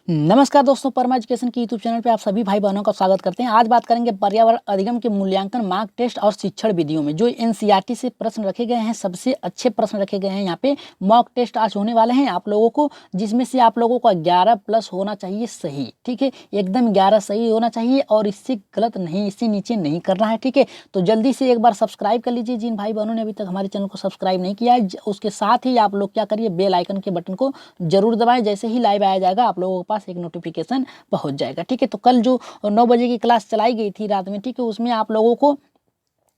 नमस्कार दोस्तों, परमा एजुकेशन की यूट्यूब चैनल पे आप सभी भाई बहनों का स्वागत करते हैं। आज बात करेंगे पर्यावरण अधिगम के मूल्यांकन, मार्क टेस्ट और शिक्षण विधियों में जो एनसीईआरटी से प्रश्न रखे गए हैं। सबसे अच्छे प्रश्न रखे गए हैं। यहाँ पे मॉक टेस्ट आज होने वाले हैं आप लोगों को, जिसमें से आप लोगों का 11 प्लस होना चाहिए सही। ठीक है, एकदम 11 सही होना चाहिए और इससे गलत नहीं, इससे नीचे नहीं करना है। ठीक है, तो जल्दी से एक बार सब्सक्राइब कर लीजिए जिन भाई बहनों ने अभी तक हमारे चैनल को सब्सक्राइब नहीं किया है। उसके साथ ही आप लोग क्या करिए, बेल आइकन के बटन को जरूर दबाएं। जैसे ही लाइव आया जाएगा आप लोगों के पास एक नोटिफिकेशन पहुंच जाएगा। ठीक है, तो कल जो 9 बजे की क्लास चलाई गई थी रात में, ठीक है, उसमें आप लोगों को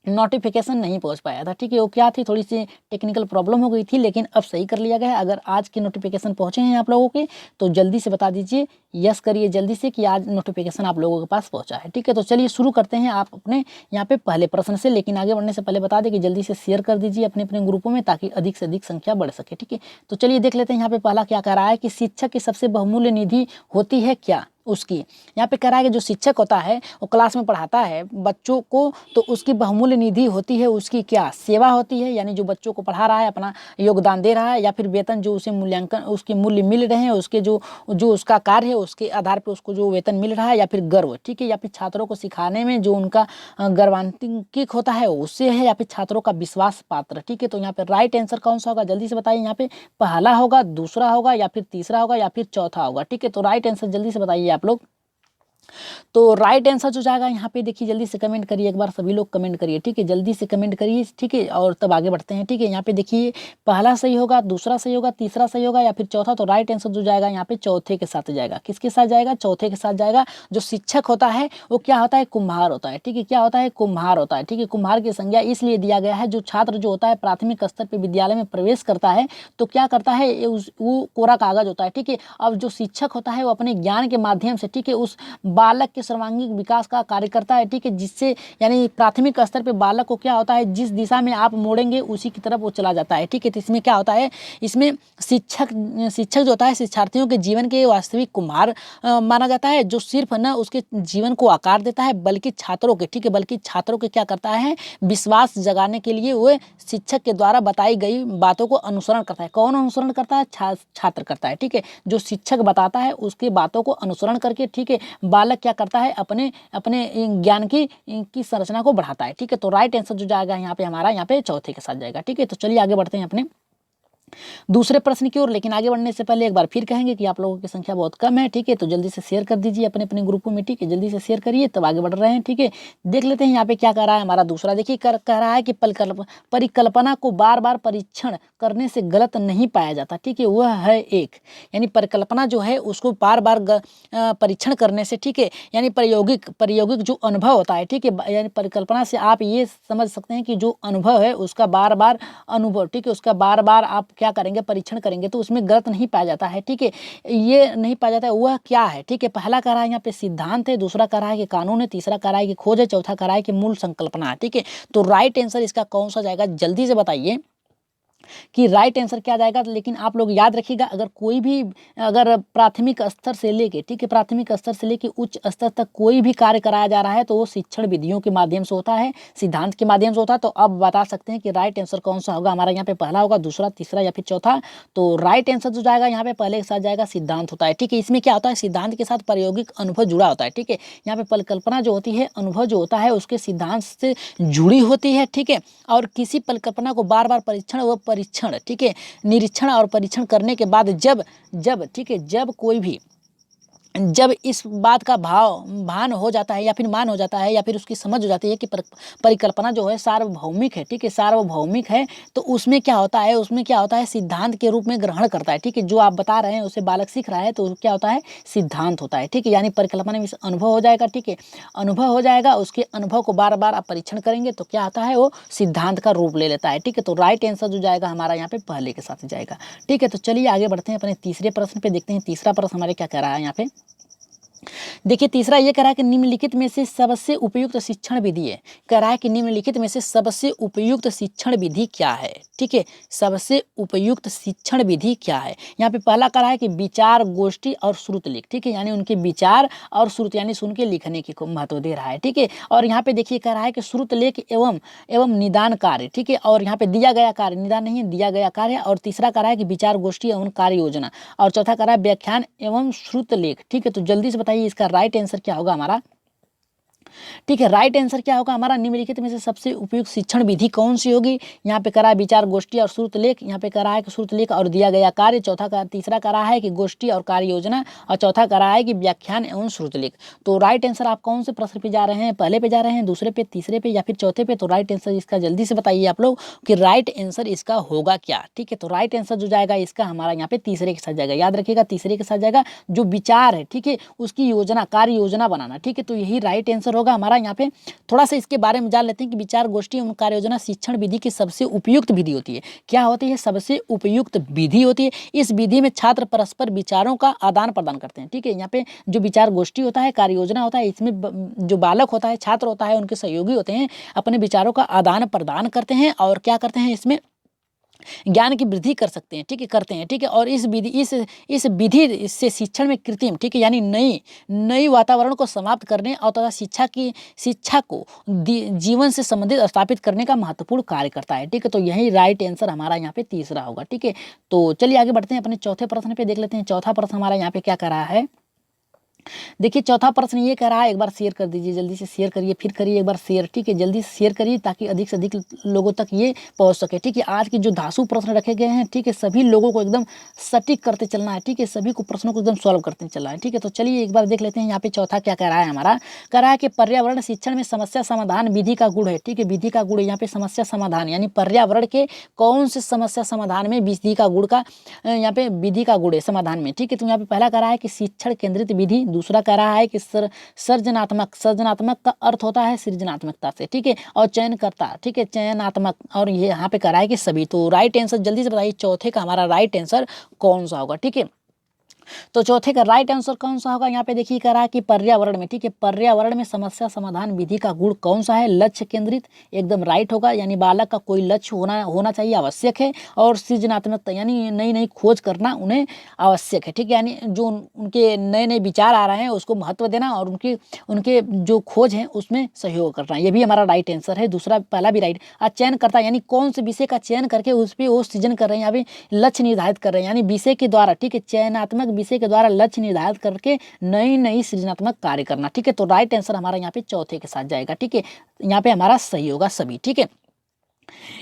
नोटिफिकेशन नहीं पहुंच पाया था। ठीक है, वो क्या थी, थोड़ी सी टेक्निकल प्रॉब्लम हो गई थी, लेकिन अब सही कर लिया गया है। अगर आज के नोटिफिकेशन पहुंचे हैं आप लोगों के तो जल्दी से बता दीजिए, यस करिए जल्दी से कि आज नोटिफिकेशन आप लोगों के पास पहुंचा है। ठीक है, तो चलिए शुरू करते हैं आप अपने यहाँ पे पहले प्रश्न से। लेकिन आगे बढ़ने से पहले बता दें कि जल्दी से शेयर कर दीजिए अपने अपने ग्रुपों में, ताकि अधिक से अधिक संख्या बढ़ सके। ठीक है, तो चलिए देख लेते हैं यहाँ पे पहला क्या कह रहा है कि शिक्षक की सबसे बहुमूल्य निधि होती है क्या। उसकी यहाँ पे कह रहा है कि जो शिक्षक होता है वो क्लास में पढ़ाता है बच्चों को, तो उसकी बहुमूल्य निधि होती है उसकी क्या, सेवा होती है, यानी जो बच्चों को पढ़ा रहा है, अपना योगदान दे रहा है, या फिर वेतन जो उसे मूल्यांकन उसके मूल्य मिल रहे हैं, उसके जो जो उसका कार्य है उसके आधार पर उसको जो वेतन मिल रहा है, या फिर गर्व। ठीक है, या फिर छात्रों को सिखाने में जो उनका गर्वान्वित होता है उससे है, या फिर छात्रों का विश्वास पात्र। ठीक है, तो यहाँ पे राइट आंसर कौन सा होगा जल्दी से बताइए। यहाँ पे पहला होगा, दूसरा होगा, या फिर तीसरा होगा, या फिर चौथा होगा। ठीक है, तो राइट आंसर जल्दी से बताइए आप लोग। तो राइट आंसर जो जाएगा यहाँ पे देखिए, जल्दी से कमेंट करिए, एक बार सभी लोग कमेंट करिए। ठीक है, जल्दी से कमेंट करिए। ठीक है, और तब आगे बढ़ते हैं। ठीक है, यहाँ पे देखिए पहला सही होगा, दूसरा सही होगा, तीसरा सही होगा, या फिर चौथा। तो राइट आंसर जो जाएगा यहाँ पे चौथे के साथ जाएगा। किसके साथ जाएगा, चौथे के साथ जाएगा। जो शिक्षक होता है वो क्या होता है, कुम्हार होता है। ठीक है, क्या होता है, कुम्हार होता है। ठीक है, कुम्हार की संज्ञा इसलिए दिया गया है, जो छात्र जो होता है प्राथमिक स्तर पर विद्यालय में प्रवेश करता है तो क्या करता है, वो कोरा कागज होता है। ठीक है, अब जो शिक्षक होता है वो अपने ज्ञान के माध्यम से, ठीक है, उस बालक के सर्वांगीण विकास का कार्य करता है। ठीक है, जिससे यानी प्राथमिक स्तर पे बालक को क्या होता है, जिस दिशा में आप मोड़ेंगे उसी की तरफ वो चला जाता है। ठीक है, तो इसमें क्या होता है, इसमें शिक्षक शिक्षक जो होता है शिक्षार्थियों के जीवन के वास्तविक कुम्हार माना जाता है, जो सिर्फ न उसके जीवन को आकार देता है बल्कि छात्रों के, ठीक है, बल्कि छात्रों के क्या करता है, विश्वास जगाने के लिए वो शिक्षक के द्वारा बताई गई बातों को अनुसरण करता है। कौन अनुसरण करता है, छात्र करता है। ठीक है, जो शिक्षक बताता है उसकी बातों को अनुसरण करके, ठीक है, बालक क्या करता है, अपने अपने ज्ञान की संरचना को बढ़ाता है। ठीक है, तो राइट आंसर जो जाएगा यहाँ पे हमारा, यहाँ पे चौथे के साथ जाएगा। ठीक है, तो चलिए आगे बढ़ते हैं अपने दूसरे प्रश्न की ओर। लेकिन आगे बढ़ने से पहले एक बार फिर कहेंगे कि आप लोगों की संख्या बहुत कम है। ठीक है, तो जल्दी से शेयर कर दीजिए अपने अपने ग्रुपों में। ठीक है, जल्दी से शेयर करिए, तब आगे बढ़ रहे हैं। ठीक है, देख लेते हैं यहाँ पे क्या कह रहा है हमारा दूसरा। देखिए कह रहा है कि परिकल्पना को बार बार परीक्षण करने से गलत नहीं पाया जाता। ठीक है, वह है एक, यानी परिकल्पना जो है उसको बार बार परीक्षण करने से, ठीक है, यानी प्रायोगिक जो अनुभव होता है, ठीक है, यानी परिकल्पना से आप ये समझ सकते हैं कि जो अनुभव है उसका बार बार अनुभव, ठीक है, उसका बार बार आप क्या करेंगे, परीक्षण करेंगे तो उसमें गलत नहीं पाया जाता है। ठीक है, ये नहीं पाया जाता है, वह क्या है। ठीक है, पहला कह रहा है यहाँ पे सिद्धांत है, दूसरा कह रहा है कि कानून है, तीसरा कह रहा है कि खोज है, चौथा कह रहा है कि मूल संकल्पना है। ठीक है, तो राइट आंसर इसका कौन सा जाएगा, जल्दी से बताइए कि राइट आंसर क्या जाएगा। लेकिन आप लोग याद रखिएगा, अगर कोई भी अगर प्राथमिक स्तर से लेके, ठीक है, प्राथमिक स्तर से लेके उच्च स्तर तक कोई भी कार्य कराया जा रहा है तो वो शिक्षण विधियों के माध्यम से होता है, सिद्धांत के माध्यम से होता है। तो अब बता सकते हैं कि राइट आंसर कौन सा होगा हमारा, यहाँ पे पहला होगा, दूसरा, तीसरा या फिर चौथा। तो राइट आंसर जो जाएगा यहाँ पे पहले के साथ जाएगा, सिद्धांत होता है। ठीक है, इसमें क्या होता है, सिद्धांत के साथ प्रायोगिक अनुभव जुड़ा होता है। ठीक है, यहाँ पे परिकल्पना जो होती है, अनुभव जो होता है उसके सिद्धांत से जुड़ी होती है। ठीक है, और किसी परिकल्पना को बार बार परीक्षण, ठीक है, निरीक्षण और परीक्षण करने के बाद जब ठीक है, जब इस बात का भान हो जाता है, या फिर मान हो जाता है, या फिर उसकी समझ हो जाती है कि परिकल्पना जो है सार्वभौमिक है, ठीक है, सार्वभौमिक है, तो उसमें क्या होता है, सिद्धांत के रूप में ग्रहण करता है। ठीक है, जो आप बता रहे हैं उसे बालक सीख रहा है तो क्या होता है, सिद्धांत होता है। ठीक है, यानी परिकल्पना में अनुभव हो जाएगा। ठीक है, अनुभव हो जाएगा, उसके अनुभव को बार बार आप परीक्षण करेंगे तो क्या आता है, वो सिद्धांत का रूप ले लेता है। ठीक है, तो राइट आंसर जो जाएगा हमारा यहाँ पे पहले के साथ जाएगा। ठीक है, तो चलिए आगे बढ़ते हैं अपने तीसरे प्रश्न पे, देखते हैं तीसरा प्रश्न हमारे क्या कह रहा है यहाँ पे देखिए तीसरा ये कह रहा है कि निम्नलिखित में से सबसे उपयुक्त शिक्षण विधि है। कह रहा है कि निम्नलिखित में से सबसे उपयुक्त शिक्षण विधि क्या है। ठीक है, सबसे उपयुक्त शिक्षण विधि क्या है। यहाँ पे पहला कह रहा है कि विचार गोष्ठी और श्रुतलेख। ठीक है, यानी उनके विचार और श्रुत यानी सुन के लिखने की को महत्व दे रहा है। ठीक है, और यहाँ पे देखिए कह रहा है कि श्रुतलेख एवं निदान कार्य। ठीक है, और यहाँ पे दिया गया कार्य, निदान नहीं है, दिया गया कार्य। और तीसरा कह रहा है कि विचार गोष्ठी एवं कार्य योजना। और चौथा कह रहा है व्याख्यान एवं श्रुतलेख। ठीक है, तो जल्दी से बताइए इसका राइट आंसर क्या होगा हमारा। ठीक है, राइट आंसर क्या होगा हमारा, निम्नलिखित में से सबसे उपयुक्त शिक्षण विधि कौन सी होगी। यहाँ पे करा है विचार गोष्ठी और श्रुतलेख, यहाँ पे करा है कि श्रुतलेख और दिया गया कार्य, तीसरा करा है कि गोष्ठी और कार्य योजना, और चौथा करा है कि व्याख्यान एवं श्रुतलेख। तो राइट आंसर आप कौन से प्रश्न पे जा रहे हैं, पहले पे जा रहे हैं, दूसरे पे, तीसरे पे या फिर चौथे पे। तो राइट आंसर इसका जल्दी से बताइए आप लोग कि राइट आंसर इसका होगा क्या। ठीक है, तो राइट आंसर जो जाएगा इसका हमारा यहाँ पे तीसरे के साथ जाएगा। याद रखिएगा तीसरे के साथ जाएगा जो विचार है। ठीक है, उसकी योजना, कार्य योजना बनाना। ठीक है, तो यही राइट आंसर होगा हमारा। यहाँ पे थोड़ा सा इसके बारे में जान लेते हैं कि विचार गोष्ठी एवं कार्य योजना शिक्षण विधि की सबसे उपयुक्त विधि होती है। क्या होती है, सबसे उपयुक्त विधि होती है। इस विधि में छात्र परस्पर विचारों का आदान प्रदान करते हैं। ठीक है, यहाँ पे जो विचार गोष्ठी होता है, कार्य योजना होता है, इसमें जो बालक होता है, छात्र होता है, उनके सहयोगी होते हैं, अपने विचारों का आदान प्रदान करते हैं और क्या करते हैं, इसमें ज्ञान की वृद्धि कर सकते हैं। ठीक है, करते हैं। ठीक है, और इस विधि से शिक्षण में कृत्रिम, ठीक है, यानी नई वातावरण को समाप्त करने और तथा शिक्षा को जीवन से संबंधित स्थापित करने का महत्वपूर्ण कार्य करता है। ठीक है, तो यही राइट आंसर हमारा यहाँ पे तीसरा होगा। ठीक है, तो चलिए आगे बढ़ते हैं, अपने चौथे प्रश्न पे देख लेते हैं। चौथा प्रश्न हमारा यहाँ पे क्या कर रहा है, देखिए चौथा प्रश्न ये कह रहा है, एक बार शेयर कर दीजिए, जल्दी से शेयर करिए, फिर करिए एक बार शेयर। ठीक है, जल्दी से शेयर करिए ताकि अधिक से अधिक लोगों तक ये पहुंच सके। ठीक है, आज के जो धांसू प्रश्न रखे गए हैं, ठीक है, सभी लोगों को एकदम सटीक करते चलना है। ठीक है, सभी को प्रश्नों को एकदम सॉल्व करते चलना है। ठीक है, तो चलिए एक बार देख लेते हैं यहाँ पे चौथा क्या कह रहा है हमारा। कह रहा है कि पर्यावरण शिक्षण में समस्या समाधान विधि का गुण है। ठीक है, विधि का गुण यहाँ पे समस्या समाधान यानी पर्यावरण के कौन से समस्या समाधान में विधि का गुण का यहाँ पे विधि का गुण है समाधान में। ठीक है, तो यहाँ पे पहला कह रहा है कि शिक्षण केंद्रित विधि, दूसरा कह रहा है कि सर्जनात्मक का अर्थ होता है सृजनात्मकता से। ठीक है, और चयनकर्ता, ठीक है, चयनात्मक, और ये यहाँ पे कह रहा है कि सभी। तो राइट आंसर जल्दी से बताइए चौथे का हमारा राइट आंसर कौन सा होगा। ठीक है, तो चौथे का राइट आंसर कौन सा होगा, यहाँ पे देखिए कह रहा है कि पर्यावरण में। ठीक है, पर्यावरण में समस्या समाधान विधि का गुण कौन सा है, लक्ष्य केंद्रित, एकदम राइट होगा, यानी बालक का कोई लक्ष्य होना चाहिए, आवश्यक है। और सृजनात्मकता यानी नई नई खोज करना उन्हें आवश्यक है। ठीक है, यानी जो उनके नए नए विचार आ रहे हैं उसको महत्व देना और उनके जो खोज है उसमें सहयोग करना, ये भी हमारा राइट आंसर है। दूसरा पहला भी राइट। चयन करता यानी कौन से विषय का चयन करके उस पर वो सृजन कर रहे हैं, यहाँ पे लक्ष्य निर्धारित कर रहे हैं, यानी विषय के द्वारा। ठीक है, चयनात्मक विषय के द्वारा लक्ष्य निर्धारित करके नई सृजनात्मक कार्य करना। ठीक है, तो राइट आंसर हमारा यहाँ पे चौथे के साथ जाएगा। ठीक है, यहाँ पे हमारा सही होगा सभी। ठीक है,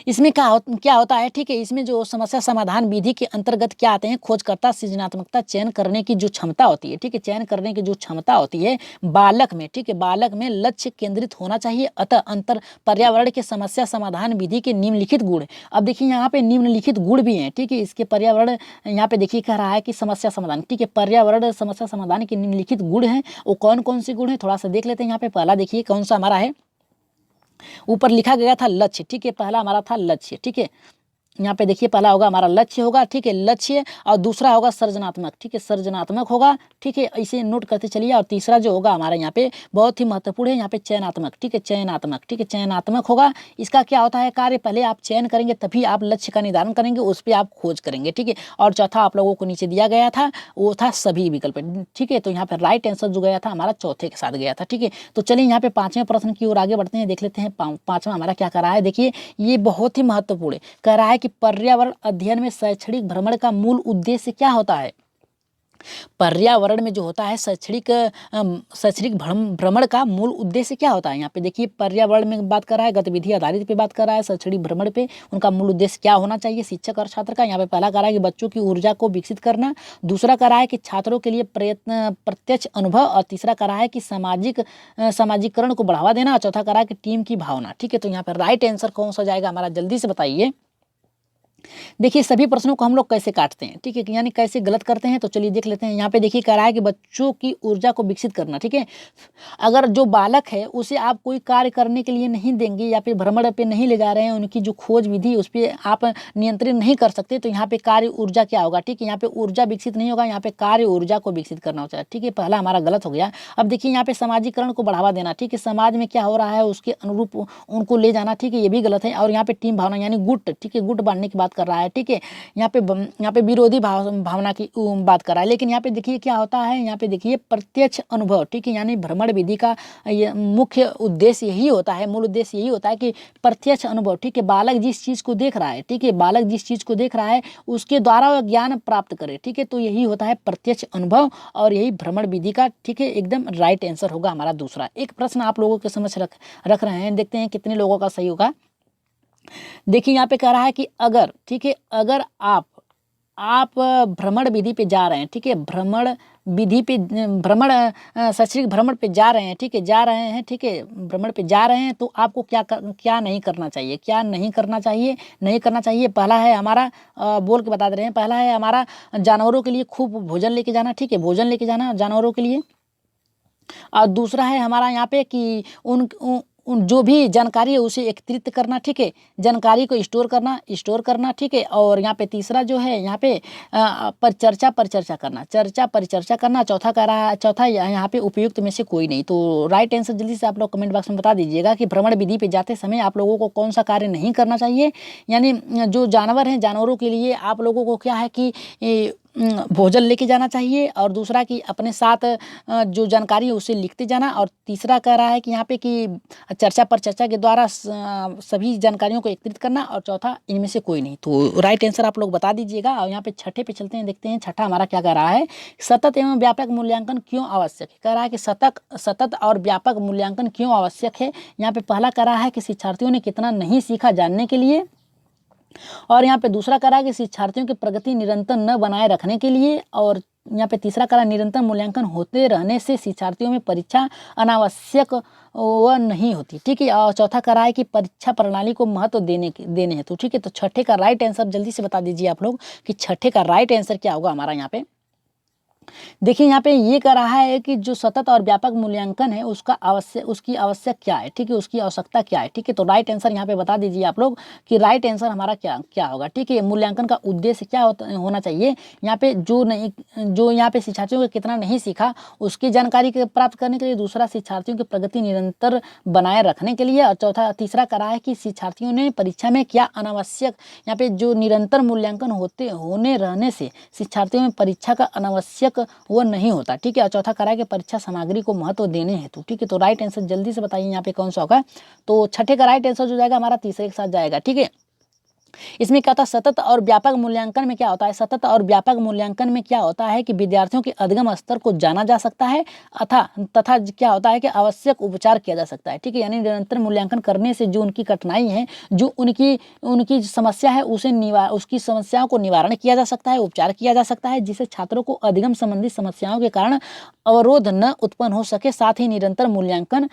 इसमें क्या होता है, ठीक है, इसमें जो समस्या समाधान विधि के अंतर्गत क्या आते हैं, खोजकर्ता, सृजनात्मकता, चयन करने की जो क्षमता होती है। ठीक है, चयन करने की जो क्षमता होती है बालक में। ठीक है, बालक में लक्ष्य केंद्रित होना चाहिए। अतः पर्यावरण के समस्या समाधान विधि के निम्नलिखित गुण। अब देखिए यहाँ पे निम्नलिखित गुण भी हैं। ठीक है, इसके पर्यावरण यहाँ पे देखिए कह रहा है कि समस्या समाधान। ठीक है, पर्यावरण समस्या समाधान के निम्नलिखित गुण हैं, वो कौन कौन से गुण हैं थोड़ा सा देख लेते हैं। यहाँ पे पहला देखिए कौन सा हमारा है, ऊपर लिखा गया था लक्ष्य। ठीक है, पहला हमारा था लक्ष्य। ठीक है, यहाँ पे देखिए पहला होगा हमारा लक्ष्य होगा। ठीक है, लक्ष्य, और दूसरा होगा सृजनात्मक। ठीक है, सृजनात्मक होगा। ठीक है, इसे नोट करते चलिए। और तीसरा जो होगा हमारा यहाँ पे बहुत ही महत्वपूर्ण है, यहाँ पे चयनात्मक। ठीक है, चयनात्मक। ठीक है, चयनात्मक होगा। इसका क्या होता है कार्य, पहले आप चयन करेंगे तभी आप लक्ष्य का निर्धारण करेंगे, उस पर आप खोज करेंगे। ठीक है, और चौथा आप लोगों को नीचे दिया गया था वो था सभी विकल्प। ठीक है, तो यहाँ पे राइट आंसर जो गया था हमारा चौथे के साथ गया था। ठीक है, तो चलिए यहाँ पे पांचवें प्रश्न की ओर आगे बढ़ते हैं, देख लेते हैं पांचवा हमारा क्या कर रहा है। देखिए ये बहुत ही महत्वपूर्ण है, कह रहा है कि पर्यावरण अध्ययन में शैक्षणिक भ्रमण का मूल उद्देश्य क्या होता है। पर्यावरण में जो होता है शैक्षणिक भ्रमण का मूल उद्देश्य क्या होता है। यहाँ पे देखिए पर्यावरण में बात कर रहा है, गतिविधि आधारित पे बात कर रहा है, शैक्षणिक भ्रमण पे उनका मूल उद्देश्य क्या होना चाहिए शिक्षक और छात्र का। यहाँ पे पहला कह रहा है कि बच्चों की ऊर्जा को विकसित करना, दूसरा कह रहा है कि छात्रों के लिए प्रत्यक्ष अनुभव, और तीसरा कह रहा है कि सामाजिकरण को बढ़ावा देना, और चौथा कह रहा है कि टीम की भावना। ठीक है, तो यहाँ पे राइट आंसर कौन सा जाएगा हमारा, जल्दी से बताइए। देखिए सभी प्रश्नों को हम लोग कैसे काटते हैं, ठीक है, यानी कैसे गलत करते हैं, तो चलिए देख लेते हैं। यहाँ पे देखिए कह रहा है कि बच्चों की ऊर्जा को विकसित करना, ठीक है। अगर जो बालक है उसे आप कोई कार्य करने के लिए नहीं देंगे या फिर भ्रमण पे नहीं ले जा रहे हैं, उनकी जो खोज विधि उस पर आप नियंत्रित नहीं कर सकते, तो यहाँ पे कार्य ऊर्जा क्या होगा, ठीक है, यहाँ पे ऊर्जा विकसित नहीं होगा, यहाँ पे कार्य ऊर्जा को विकसित करना होता है, ठीक है, पहला हमारा गलत हो गया। अब देखिए यहाँ पे समाजीकरण को बढ़ावा देना, ठीक है, समाज में क्या हो रहा है उसके अनुरूप उनको ले जाना, ठीक है, ये भी गलत है। और यहाँ पे टीम भावना यानी गुट, ठीक है, गुट बांटने की बात कर रहा है, ठीक है, यहाँ पे विरोधी भावना की बात कर रहा है। लेकिन यहाँ पे देखिए क्या होता है, यहाँ पे देखिए प्रत्यक्ष अनुभव, ठीक है, यानी भ्रमण विधि का ये मुख्य उद्देश्य यही होता है, मूल उद्देश्य यही होता है कि प्रत्यक्ष अनुभव, ठीक है, बालक जिस चीज़ को देख रहा है, ठीक है, बालक जिस चीज़ को देख रहा है उसके द्वारा वह ज्ञान प्राप्त करे, ठीक है, तो यही होता है प्रत्यक्ष अनुभव और यही भ्रमण विधि का, ठीक है, एकदम राइट आंसर होगा हमारा दूसरा। एक प्रश्न आप लोगों के समझ रख रहे हैं, देखते हैं कितने लोगों का सही होगा। देखिए यहाँ पे कह रहा है कि अगर, ठीक है, अगर आप भ्रमण विधि पे जा रहे हैं, ठीक है, भ्रमण विधि पे भ्रमण शैक्षणिक भ्रमण पे जा रहे हैं, ठीक है, जा रहे हैं, ठीक है, भ्रमण पे जा रहे हैं, तो आपको क्या नहीं करना चाहिए, क्या नहीं करना चाहिए, नहीं करना चाहिए। पहला है हमारा बोल के बता दे रहे हैं, पहला है हमारा जानवरों के लिए खूब भोजन लेके जाना, ठीक है, भोजन लेके जाना जानवरों के लिए। और दूसरा है हमारा यहाँ पे कि उन जो भी जानकारी है उसे एकत्रित करना, ठीक है, जानकारी को स्टोर करना, ठीक है। और यहाँ पे तीसरा जो है यहाँ पे परिचर्चा परिचर्चा करना। चौथा कह रहा है, चौथा यहाँ पे उपयुक्त में से कोई नहीं। तो राइट आंसर जल्दी से आप लोग कमेंट बॉक्स में बता दीजिएगा कि भ्रमण विधि पे जाते समय आप लोगों को कौन सा कार्य नहीं करना चाहिए। यानी जो जानवर हैं जानवरों के लिए आप लोगों को क्या है कि भोजन लेके जाना चाहिए, और दूसरा कि अपने साथ जो जानकारी है उसे लिखते जाना, और तीसरा कह रहा है कि यहाँ पे कि चर्चा पर चर्चा के द्वारा सभी जानकारियों को एकत्रित करना, और चौथा इनमें से कोई नहीं। तो राइट आंसर आप लोग बता दीजिएगा। और यहाँ पे छठे पे चलते हैं, देखते हैं छठा हमारा क्या कह रहा है। सतत एवं व्यापक मूल्यांकन क्यों आवश्यक है। कह रहा है कि सतत और व्यापक मूल्यांकन क्यों आवश्यक है। यहाँ पे पहला कह रहा है कि शिक्षार्थियों ने कितना नहीं सीखा जानने के लिए, और यहाँ पे दूसरा करा कि शिक्षार्थियों की प्रगति निरंतर न बनाए रखने के लिए, और यहाँ पे तीसरा करा निरंतर मूल्यांकन होते रहने से शिक्षार्थियों में परीक्षा अनावश्यक व नहीं होती, ठीक है। और चौथा करा है कि परीक्षा प्रणाली को महत्व देने हेतु, ठीक है। तो छठे का राइट आंसर जल्दी से बता दीजिए आप लोग कि छठे का राइट आंसर क्या होगा हमारा यहाँ पे। देखिए यहाँ पे ये कह रहा है कि जो सतत और व्यापक मूल्यांकन है उसकी आवश्यक क्या है, ठीक है, उसकी आवश्यकता क्या है, ठीक है। तो राइट आंसर यहाँ पे बता दीजिए आप लोग कि राइट आंसर हमारा क्या क्या होगा, ठीक है। मूल्यांकन का उद्देश्य क्या होना चाहिए। यहाँ पे जो यहाँ पे शिक्षार्थियों को कितना नहीं सीखा उसकी जानकारी प्राप्त करने के लिए, दूसरा शिक्षार्थियों की प्रगति निरंतर बनाए रखने के लिए, और चौथा तीसरा करा है कि शिक्षार्थियों ने परीक्षा में क्या अनावश्यक, यहाँ पे जो निरंतर मूल्यांकन होने रहने से शिक्षार्थियों में परीक्षा का अनावश्यक वो नहीं होता, ठीक है। और चौथा करा है कि परीक्षा सामग्री को महत्व देने हेतु, ठीक है। तो राइट आंसर जल्दी से बताइए यहाँ पे कौन सा होगा। तो छठे का राइट आंसर जो जाएगा हमारा तीसरे के साथ जाएगा, ठीक है। इसमें क्या होता है, सतत और व्यापक मूल्यांकन में क्या होता है, सतत और व्यापक मूल्यांकन में क्या होता है कि विद्यार्थियों के अधिगम स्तर को जाना जा सकता है तथा क्या होता है कि आवश्यक उपचार किया जा सकता है, ठीक है। यानी निरंतर मूल्यांकन करने से जो उनकी कठिनाई है, जो उनकी समस्या है उसकी समस्याओं को निवारण किया जा सकता है, उपचार किया जा सकता है, जिससे छात्रों को अधिगम संबंधी समस्याओं के कारण अवरोध न उत्पन्न हो सके। साथ ही निरंतर मूल्यांकन,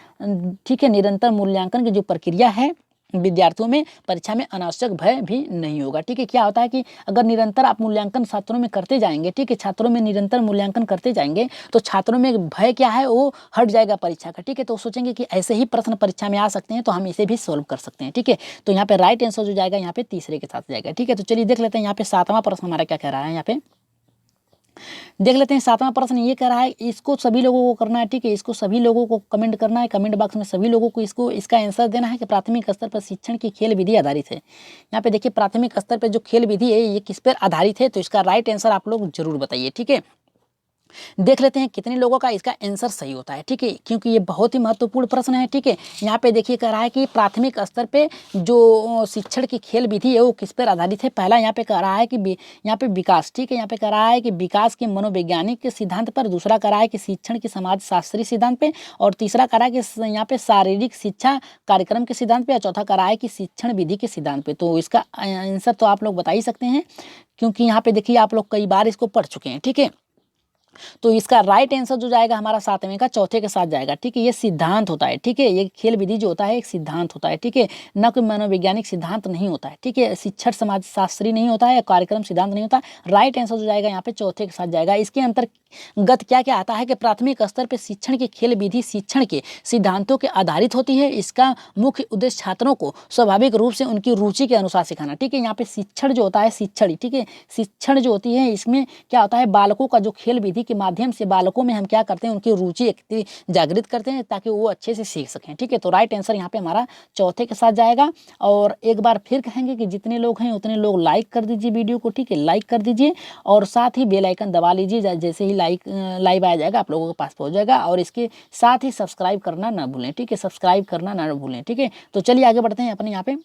ठीक है, निरंतर मूल्यांकन की जो प्रक्रिया है विद्यार्थियों में परीक्षा में अनावश्यक भय भी नहीं होगा, ठीक है। क्या होता है कि अगर निरंतर आप मूल्यांकन छात्रों में करते जाएंगे, ठीक है, छात्रों में निरंतर मूल्यांकन करते जाएंगे तो छात्रों में भय क्या है वो हट जाएगा परीक्षा का, ठीक है। तो सोचेंगे कि ऐसे ही प्रश्न परीक्षा में आ सकते हैं तो हम इसे भी सोल्व कर सकते हैं, ठीक है। तो यहाँ पे राइट आंसर जो जाएगा यहाँ पे तीसरे के साथ जाएगा, ठीक है। तो चलिए देख लेते हैं यहाँ पे सातवां प्रश्न हमारा क्या कह रहा है। यहाँ पे देख लेते हैं सातवां प्रश्न ये कह रहा है, इसको सभी लोगों को करना है, ठीक है, इसको सभी लोगों को कमेंट करना है, कमेंट बॉक्स में सभी लोगों को इसका आंसर देना है कि प्राथमिक स्तर पर शिक्षण की खेल विधि आधारित है। यहाँ पे देखिए प्राथमिक स्तर पर जो खेल विधि है ये किस पर आधारित है, तो इसका राइट आंसर आप लोग जरूर बताइए, ठीक है। देख लेते हैं कितने लोगों का इसका आंसर सही होता है, ठीक है, क्योंकि ये बहुत ही महत्वपूर्ण प्रश्न है, ठीक है। यहाँ पे देखिए कह रहा है कि प्राथमिक स्तर पे जो शिक्षण की खेल विधि है वो किस पर आधारित है। पहला यहाँ पे कह रहा है कि यहाँ पे विकास, ठीक है, यहाँ पे कह रहा है कि विकास के मनोवैज्ञानिक सिद्धांत पर, दूसरा कह रहा है कि शिक्षण के समाज शास्त्रीय सिद्धांत पे, और तीसरा कह रहा है कि यहाँ पे शारीरिक शिक्षा कार्यक्रम के सिद्धांत पे, और चौथा कह रहा है कि शिक्षण विधि के सिद्धांत पे। तो इसका आंसर तो आप लोग बता ही सकते हैं, क्योंकि यहाँ पे देखिए आप लोग कई बार इसको पढ़ चुके हैं, ठीक है। तो इसका राइट आंसर जो जाएगा हमारा 7वें का चौथे के साथ जाएगा। ठीक है, ये सिद्धांत होता है। ठीक है, ये खेल विधि जो होता है एक सिद्धांत होता है। ठीक है, न कोई मनोवैज्ञानिक सिद्धांत नहीं होता है। ठीक है, शिक्षण समाज शास्त्री नहीं होता है, कार्यक्रम सिद्धांत नहीं होता। राइट आंसर जो जाएगा यहाँ पे चौथे के साथ जाएगा। इसके अंतर्गत क्या क्या आता है कि प्राथमिक स्तर पर शिक्षण की खेल विधि शिक्षण के सिद्धांतों के आधारित होती है। इसका मुख्य उद्देश्य छात्रों को स्वाभाविक रूप से उनकी रुचि के अनुसार सिखाना। ठीक है, यहाँ पे शिक्षण जो होता है शिक्षण, ठीक है, शिक्षण जो होती है इसमें क्या होता है, बालकों का जो खेल विधि के माध्यम से बालकों में हम क्या करते हैं, उनकी रुचि जागृत करते हैं ताकि वो अच्छे से सीख सकें। ठीक है, तो राइट आंसर यहाँ पे हमारा चौथे के साथ जाएगा। और एक बार फिर कहेंगे कि जितने लोग हैं उतने लोग लाइक कर दीजिए वीडियो को। ठीक है, लाइक कर दीजिए और साथ ही बेल आइकन दबा लीजिए। जैसे ही लाइव आ जाएगा आप लोगों के पास पहुंच जाएगा। और इसके साथ ही सब्सक्राइब करना ना भूलें। ठीक है, सब्सक्राइब करना ना भूलें। ठीक है, तो चलिए आगे बढ़ते हैं अपने यहाँ पे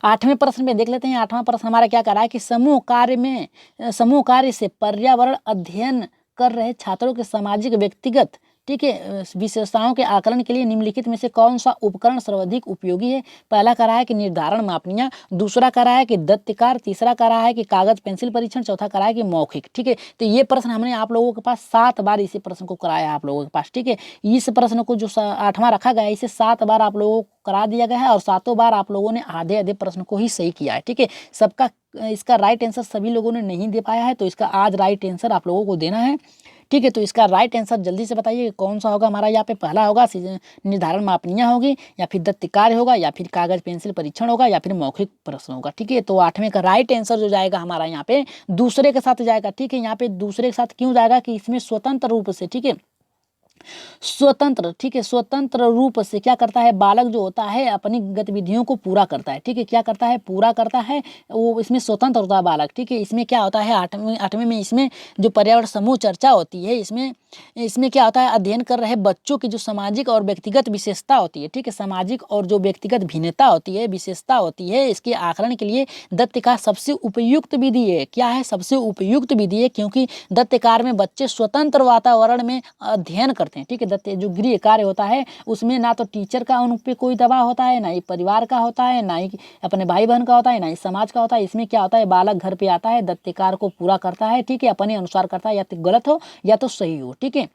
8वें प्रश्न में देख लेते हैं। 8वां प्रश्न हमारा क्या कर रहा है कि समूह कार्य से पर्यावरण अध्ययन कर रहे छात्रों के सामाजिक व्यक्तिगत, ठीक है, विशेषताओं के आकलन के लिए निम्नलिखित में से कौन सा उपकरण सर्वाधिक उपयोगी है। पहला कह रहा है कि निर्धारण मापनियां, दूसरा कह रहा है कि दत्तकार, तीसरा कह रहा है कि कागज पेंसिल परीक्षण, चौथा कह रहा है कि मौखिक। ठीक है, तो ये प्रश्न हमने आप लोगों के पास 7 बार इसी प्रश्न को कराया है आप लोगों के पास। ठीक है, इस प्रश्न को जो 8वां रखा गया है इसे 7 बार आप लोगों को करा दिया गया है और 7 बार आप लोगों ने आधे आधे प्रश्न को ही सही किया है। ठीक है, सबका इसका राइट आंसर सभी लोगों ने नहीं दे पाया है, तो इसका आज राइट आंसर आप लोगों को देना है। ठीक है, तो इसका राइट आंसर जल्दी से बताइए कौन सा होगा हमारा। यहाँ पे पहला होगा निर्धारण मापनियां होगी, या फिर दत्त कार्य होगा, या फिर कागज पेंसिल परीक्षण होगा, या फिर मौखिक प्रश्न होगा। ठीक है, तो 8वें का राइट आंसर जो जाएगा हमारा यहाँ पे दूसरे के साथ जाएगा। ठीक है, यहाँ पे दूसरे के साथ क्यों जाएगा कि इसमें स्वतंत्र रूप से, ठीक है, स्वतंत्र, ठीक है, स्वतंत्र रूप से क्या करता है, बालक जो होता है अपनी गतिविधियों को पूरा करता है। ठीक है, क्या करता है, पूरा करता है, वो इसमें स्वतंत्र होता है बालक। ठीक है, इसमें क्या होता है 8वें में इसमें जो पर्यावरण समूह चर्चा होती है इसमें क्या होता है, अध्ययन कर रहे बच्चों की जो सामाजिक और व्यक्तिगत विशेषता होती है। ठीक है, सामाजिक और जो व्यक्तिगत भिन्नता होती है, विशेषता होती है, इसके आकलन के लिए दत्त का सबसे उपयुक्त विधि है। क्या है, सबसे उपयुक्त विधि है, क्योंकि दत्त कार्य में बच्चे स्वतंत्र वातावरण में अध्ययन करते हैं। ठीक है, दत्त जो गृह कार्य होता है उसमें ना तो टीचर का उन पर कोई दबाव होता है, ना ही परिवार का होता है, ना ही अपने भाई बहन का होता है, ना ही समाज का होता है। इसमें क्या होता है, बालक घर पे आता है, दत्त कार्य को पूरा करता है। ठीक है, अपने अनुसार करता है, या तो गलत हो या तो सही हो। ठीक है,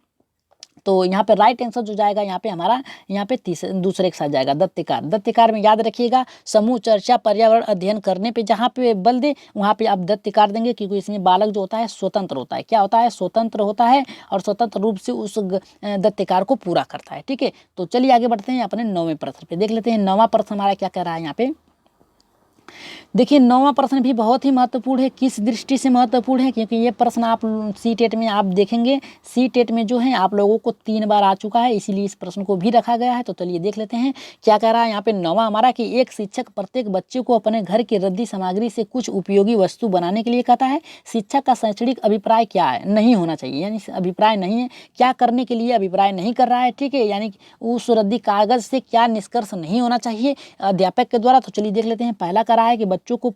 तो यहाँ पे राइट आंसर जो जाएगा यहाँ पे हमारा यहाँ पे दूसरे के साथ जाएगा दत्तकार में याद रखिएगा, समूह चर्चा पर्यावरण अध्ययन करने पे जहाँ पे बल दे वहाँ पे आप दत्तकार देंगे, क्योंकि इसमें बालक जो होता है स्वतंत्र होता है। क्या होता है, स्वतंत्र होता है और स्वतंत्र रूप से उस दत्तकार को पूरा करता है। ठीक है, तो चलिए आगे बढ़ते हैं अपने 9वें प्रश्न पे। देख लेते हैं 9वां प्रश्न हमारा क्या कह रहा है यहाँ पे। देखिए 9वां प्रश्न भी बहुत ही महत्वपूर्ण है। किस दृष्टि से महत्वपूर्ण है, क्योंकि ये प्रश्न आप सी-टेट में आप देखेंगे, सी-टेट में जो है आप लोगों को 3 बार आ चुका है, इसीलिए इस प्रश्न को भी रखा गया है। तो चलिए देख लेते हैं क्या कह रहा है यहाँ पे 9वां हमारा कि एक शिक्षक प्रत्येक बच्चे को अपने घर की रद्दी सामग्री से कुछ उपयोगी वस्तु बनाने के लिए कहता है। शिक्षक का शैक्षणिक अभिप्राय क्या है, नहीं होना चाहिए, यानी अभिप्राय नहीं है, क्या करने के लिए अभिप्राय नहीं कर रहा है। ठीक है, यानी उस रद्दी कागज से क्या निष्कर्ष नहीं होना चाहिए अध्यापक के द्वारा। तो चलिए देख लेते हैं। पहला कह रहा है कि बच्चों को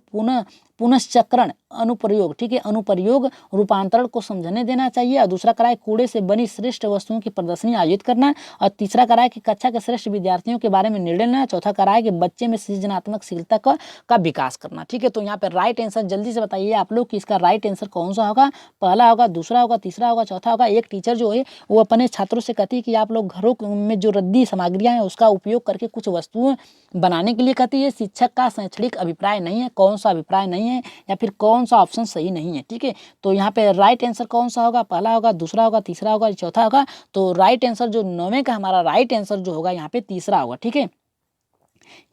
पुनश्चक्रण अनुप्रयोग, ठीक है, अनुप्रयोग रूपांतरण को समझने देना चाहिए। और दूसरा करा है कूड़े से बनी श्रेष्ठ वस्तुओं की प्रदर्शनी आयोजित करना। और तीसरा करा है कि कक्षा के श्रेष्ठ विद्यार्थियों के बारे में निर्णय लेना। चौथा करा है कि बच्चे में सृजनात्मकशीलता का विकास करना। ठीक है, तो यहाँ पे राइट आंसर जल्दी से बताइए आप लोग कि इसका राइट आंसर कौन सा होगा। पहला होगा, दूसरा होगा, तीसरा होगा, चौथा होगा। एक टीचर जो है वो अपने छात्रों से कहती है कि आप लोग घरों में जो रद्दी सामग्रियाँ हैं उसका उपयोग करके कुछ वस्तुएं बनाने के लिए कहती है। शिक्षक का शैक्षणिक अभिप्राय नहीं है, कौन सा अभिप्राय नहीं है, या फिर कौन सा ऑप्शन सही नहीं है। ठीक है, तो यहाँ पे राइट आंसर कौन सा होगा, पहला होगा, दूसरा होगा, तीसरा होगा, चौथा होगा। तो राइट आंसर जो 9वें का हमारा राइट आंसर जो होगा यहाँ पे तीसरा होगा। ठीक है,